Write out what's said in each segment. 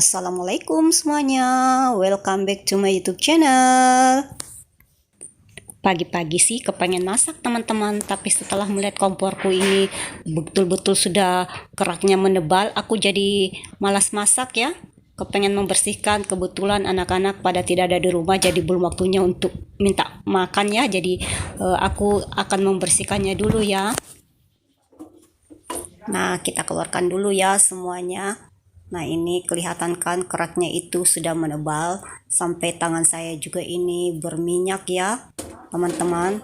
Assalamualaikum semuanya, welcome back to my YouTube channel. Pagi-pagi sih kepengen masak teman-teman, tapi setelah melihat komporku ini betul-betul sudah keraknya menebal, aku jadi malas masak ya. Kepengen membersihkan, kebetulan anak-anak pada tidak ada di rumah, jadi belum waktunya untuk minta makan ya. Jadi aku akan membersihkannya dulu ya. Nah, kita keluarkan dulu ya semuanya. Nah, ini kelihatan kan keraknya itu sudah menebal sampai tangan saya juga ini berminyak ya, teman-teman.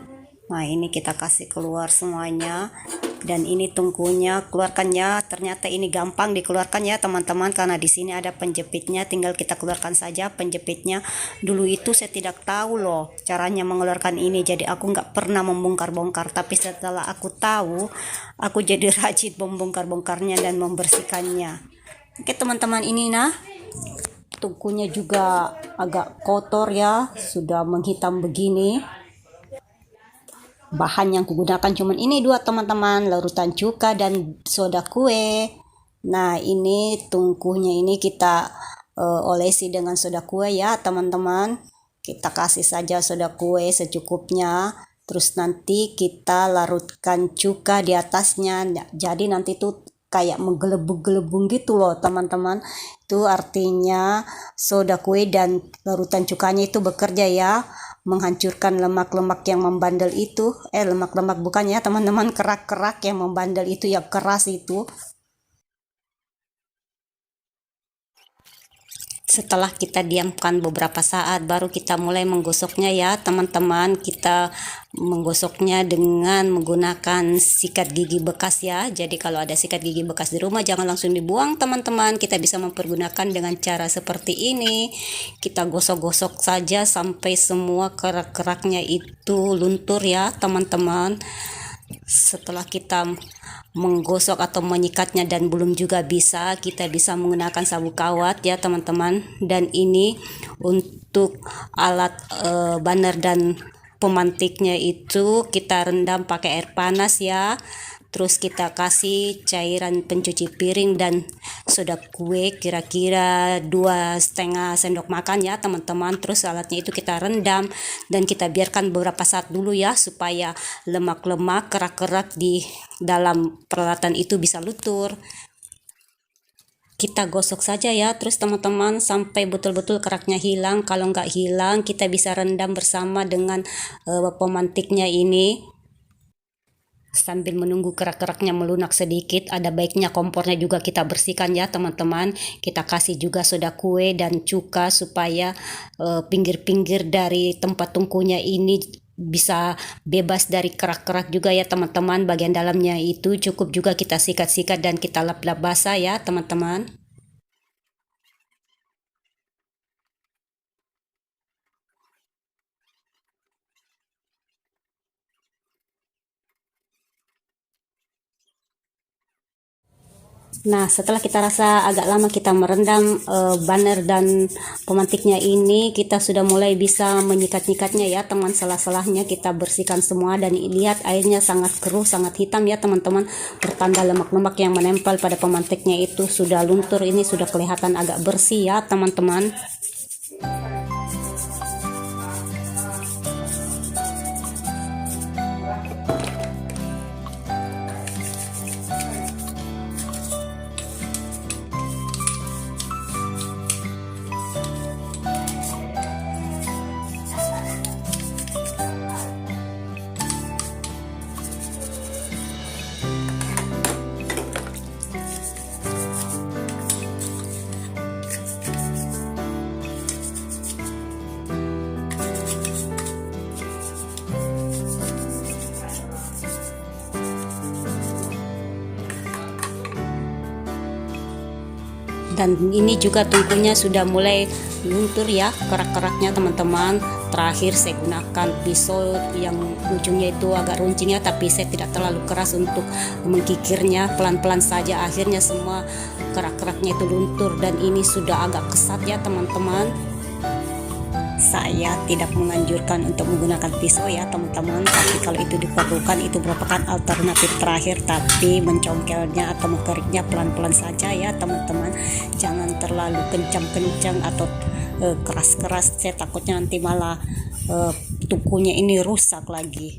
Nah, ini kita kasih keluar semuanya. Dan ini tungkunya, keluarkan ya. Ternyata ini gampang dikeluarkan ya, teman-teman, karena di sini ada penjepitnya, tinggal kita keluarkan saja penjepitnya. Dulu itu saya tidak tahu loh caranya mengeluarkan ini, jadi aku nggak pernah membongkar-bongkar, tapi setelah aku tahu, aku jadi rajin membongkar-bongkarnya dan membersihkannya. Oke teman-teman, ini nah tungkunya juga agak kotor ya, sudah menghitam begini. Bahan yang kugunakan cuman ini dua teman-teman, larutan cuka dan soda kue. Nah, ini tungkunya ini kita olesi dengan soda kue ya teman-teman. Kita kasih saja soda kue secukupnya. Terus nanti kita larutkan cuka di atasnya. Jadi nanti tuh kayak menggelembung-gelembung gitu loh teman-teman. Itu artinya soda kue dan larutan cukanya itu bekerja ya, menghancurkan lemak-lemak yang membandel itu. Lemak-lemak bukan ya teman-teman, kerak-kerak yang membandel itu, yang keras itu. Setelah kita diamkan beberapa saat, baru kita mulai menggosoknya ya teman-teman. Kita menggosoknya dengan menggunakan sikat gigi bekas ya. Jadi kalau ada sikat gigi bekas di rumah, jangan langsung dibuang teman-teman. Kita bisa mempergunakan dengan cara seperti ini. Kita gosok-gosok saja sampai semua kerak-keraknya itu luntur ya teman-teman. Setelah kita menggosok atau menyikatnya dan belum juga bisa, kita bisa menggunakan sabuk kawat ya teman-teman. Dan ini untuk alat baner dan pemantiknya itu kita rendam pakai air panas ya. Terus kita kasih cairan pencuci piring dan soda kue kira-kira 2,5 sendok makan ya teman-teman. Terus alatnya itu kita rendam dan kita biarkan beberapa saat dulu ya, supaya lemak-lemak kerak-kerak di dalam peralatan itu bisa luntur. Kita gosok saja ya terus teman-teman sampai betul-betul keraknya hilang. Kalau nggak hilang, kita bisa rendam bersama dengan pemantiknya ini. Sambil menunggu kerak-keraknya melunak sedikit, ada baiknya kompornya juga kita bersihkan ya teman-teman. Kita kasih juga soda kue dan cuka supaya pinggir-pinggir dari tempat tungkunya ini bisa bebas dari kerak-kerak juga ya teman-teman. Bagian dalamnya itu cukup juga kita sikat-sikat dan kita lap-lap basah ya teman-teman. Nah, setelah kita rasa agak lama kita merendam baner dan pemantiknya ini, kita sudah mulai bisa menyikat-nyikatnya ya teman. Selah-selahnya kita bersihkan semua dan lihat airnya sangat keruh, sangat hitam ya teman-teman. Pertanda lemak-lemak yang menempel pada pemantiknya itu sudah luntur. Ini sudah kelihatan agak bersih ya teman-teman. Dan ini juga tungkunya sudah mulai luntur ya kerak-keraknya teman-teman. Terakhir saya gunakan pisau yang ujungnya itu agak runcing ya, tapi saya tidak terlalu keras untuk menggigirnya, pelan-pelan saja. Akhirnya semua kerak-keraknya itu luntur dan ini sudah agak kesat ya teman-teman. Saya tidak menganjurkan untuk menggunakan pisau ya teman-teman, tapi kalau itu diperlukan itu merupakan alternatif terakhir. Tapi mencongkelnya atau mengeriknya pelan-pelan saja ya teman-teman, jangan terlalu kencang-kencang atau keras-keras. Saya takutnya nanti malah tungkunya ini rusak lagi.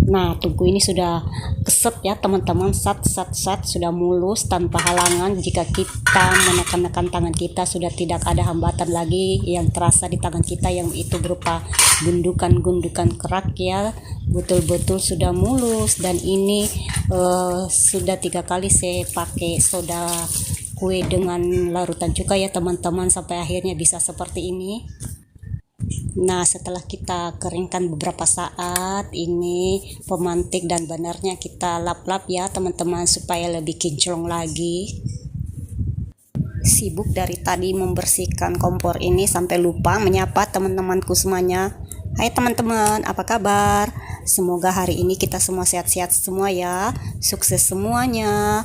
Nah, tungku ini sudah keset ya teman-teman, sat sudah mulus tanpa halangan. Jika kita menekan-nekan tangan kita, sudah tidak ada hambatan lagi yang terasa di tangan kita, yang itu berupa gundukan-gundukan kerak ya, betul-betul sudah mulus. Dan ini sudah 3 kali saya pakai soda kue dengan larutan cuka ya teman-teman, sampai akhirnya bisa seperti ini. Nah, setelah kita keringkan beberapa saat, ini pemantik dan banarnya kita lap-lap ya teman-teman supaya lebih kinclong lagi. Sibuk dari tadi membersihkan kompor ini sampai lupa menyapa teman-temanku semuanya. Hai teman-teman, apa kabar? Semoga hari ini kita semua sehat-sehat semua ya, sukses semuanya.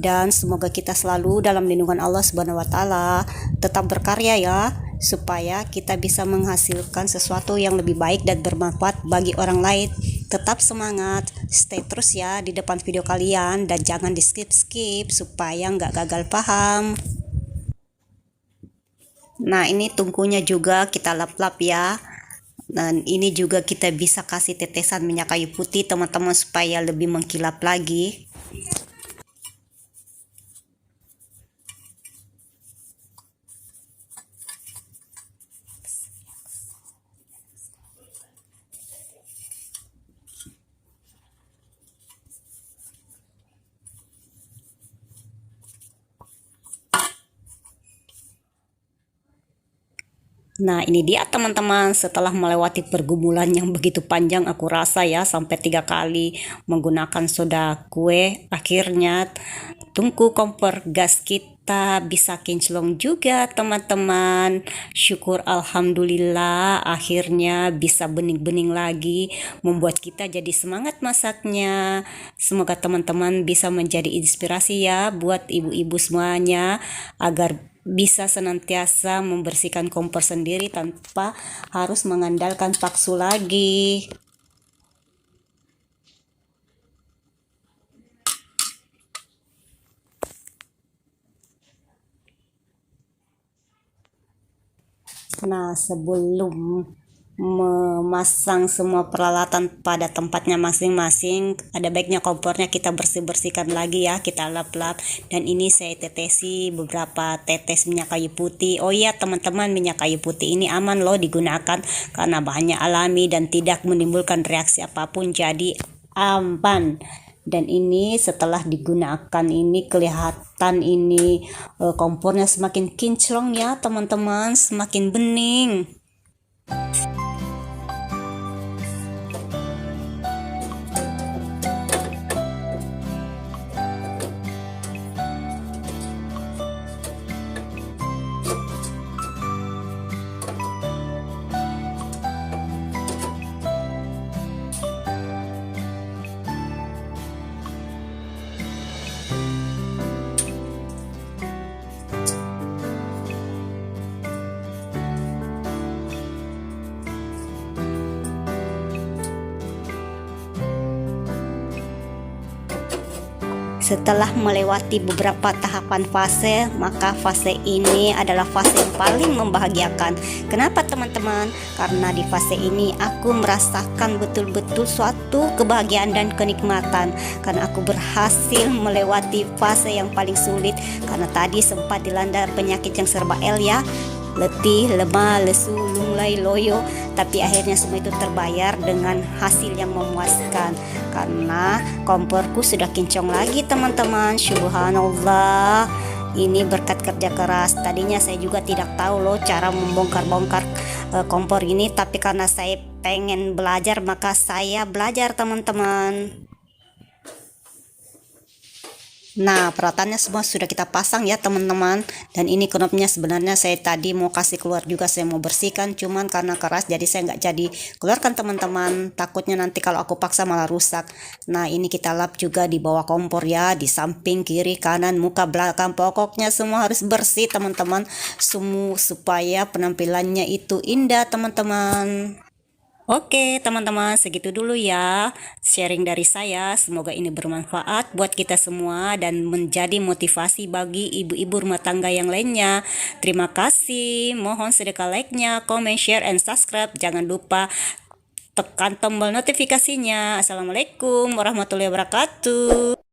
Dan semoga kita selalu dalam lindungan Allah Subhanahu wa taala. Tetap berkarya ya, supaya kita bisa menghasilkan sesuatu yang lebih baik dan bermanfaat bagi orang lain. Tetap semangat, stay terus ya di depan video kalian, dan jangan di skip supaya nggak gagal paham. Nah, ini tungkunya juga kita lap-lap ya. Dan ini juga kita bisa kasih tetesan minyak kayu putih teman-teman supaya lebih mengkilap lagi. Nah, ini dia teman-teman, setelah melewati pergumulan yang begitu panjang, aku rasa ya sampai 3 kali menggunakan soda kue, akhirnya tungku kompor gas kita bisa kinclong juga teman-teman. Syukur alhamdulillah, akhirnya bisa bening-bening lagi, membuat kita jadi semangat masaknya. Semoga teman-teman bisa menjadi inspirasi ya buat ibu-ibu semuanya, agar bisa senantiasa membersihkan kompor sendiri tanpa harus mengandalkan paksu lagi. Nah, sebelum memasang semua peralatan pada tempatnya masing-masing, ada baiknya kompornya kita bersihkan lagi ya, kita lap-lap. Dan ini saya tetesi beberapa tetes minyak kayu putih. Oh iya teman-teman, minyak kayu putih ini aman loh digunakan karena bahannya alami dan tidak menimbulkan reaksi apapun, jadi aman. Dan ini setelah digunakan ini kelihatan ini kompornya semakin kinclong ya teman-teman, semakin bening. Setelah melewati beberapa tahapan fase, maka fase ini adalah fase yang paling membahagiakan. Kenapa teman-teman? Karena di fase ini aku merasakan betul-betul suatu kebahagiaan dan kenikmatan, karena aku berhasil melewati fase yang paling sulit, karena tadi sempat dilanda penyakit yang serba L ya, letih, lemah, lesu, lunglai, loyo. Tapi akhirnya semua itu terbayar dengan hasil yang memuaskan, karena komporku sudah kinclong lagi teman-teman. Subhanallah, ini berkat kerja keras. Tadinya saya juga tidak tahu loh cara membongkar-bongkar kompor ini, tapi karena saya pengen belajar, maka saya belajar teman-teman. Nah, peratannya semua sudah kita pasang ya teman-teman. Dan ini knopnya sebenarnya saya tadi mau kasih keluar juga, saya mau bersihkan. Cuman karena keras jadi saya nggak jadi keluarkan teman-teman. Takutnya nanti kalau aku paksa malah rusak. Nah, ini kita lap juga di bawah kompor ya. Di samping, kiri, kanan, muka, belakang. Pokoknya semua harus bersih teman-teman. Semua supaya penampilannya itu indah teman-teman. Oke, teman-teman, segitu dulu ya sharing dari saya. Semoga ini bermanfaat buat kita semua dan menjadi motivasi bagi ibu-ibu rumah tangga yang lainnya. Terima kasih. Mohon sedekah like-nya, comment, share, and subscribe. Jangan lupa tekan tombol notifikasinya. Assalamualaikum warahmatullahi wabarakatuh.